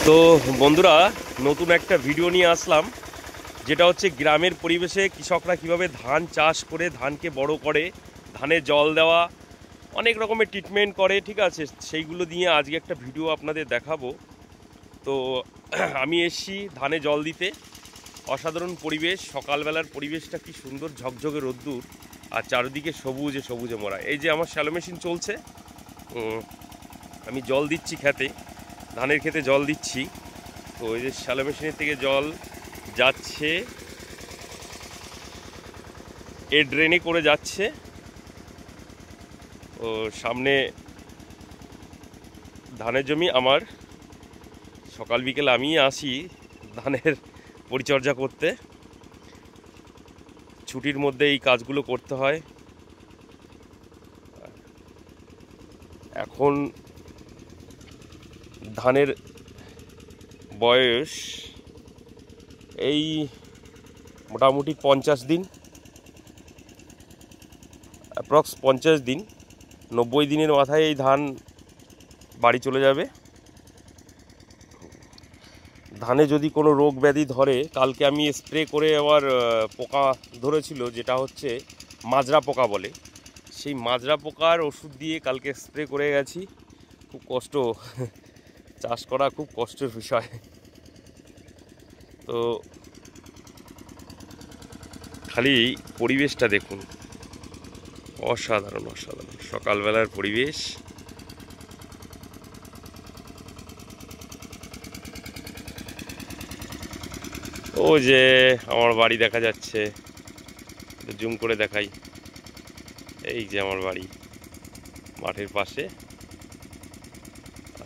তো বন্ধুরা, নতুন একটা ভিডিও নিয়ে আসলাম, যেটা হচ্ছে গ্রামের পরিবেশে কৃষকরা কিভাবে ধান চাষ করে ধানকে বড় করে, ধানে জল দেওয়া, অনেক রকমের ট্রিটমেন্ট করে, ঠিক আছে? সেইগুলো দিয়ে আজকে একটা ভিডিও আপনাদের দেখাবো। তো আমি এসছি ধানে জল দিতে। অসাধারণ পরিবেশ, সকালবেলার পরিবেশটা কি সুন্দর, ঝকঝকে রোদ্দুর, আর চারিদিকে সবুজে সবুজে মোড়া। এই যে আমার শ্যালো মেশিন চলছে, আমি জল দিচ্ছি খেতে, ধানের খেতে জল দিচ্ছি। তো ওই যে শ্যালো মেশিনের থেকে জল যাচ্ছে, এ ড্রেনে করে যাচ্ছে। ও সামনে ধানের জমি আমার, সকাল বিকেল আমি আসি ধানের পরিচর্যা করতে। ছুটির মধ্যে এই কাজগুলো করতে হয়। এখন ধানের বয়স এই মোটামুটি 50 দিন, অ্যাপ্রক্স 50 দিন। 90 দিনের মাথায় এই ধান বাড়ি চলে যাবে। ধানে যদি কোনো রোগ ব্যাধি ধরে, কালকে আমি স্প্রে করে আবার পোকা ধরেছিল, যেটা হচ্ছে মাজরা পোকা বলে, সেই মাজরা পোকার ওষুধ দিয়ে কালকে স্প্রে করে গেছি। খুব কষ্ট, চাষ করা খুব কষ্টের বিষয়। তো খালি পরিবেশটা দেখুন, অসাধারণ অসাধারণ সকালবেলার পরিবেশ। ও যে আমার বাড়ি দেখা যাচ্ছে, জুম করে দেখাই। এই যে আমার বাড়ি মাঠের পাশে,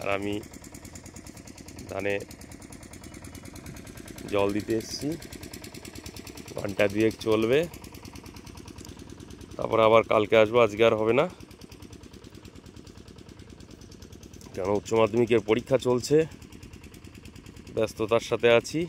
আর আমি ধানে জল দিতে এসেছি। ঘন্টা দুয়েক চলবে, তারপর আবার কালকে আসবো। আজকে আর হবে না, কারণ উচ্চ মাধ্যমিকের পরীক্ষা চলছে, ব্যস্ততার সাথে আছি।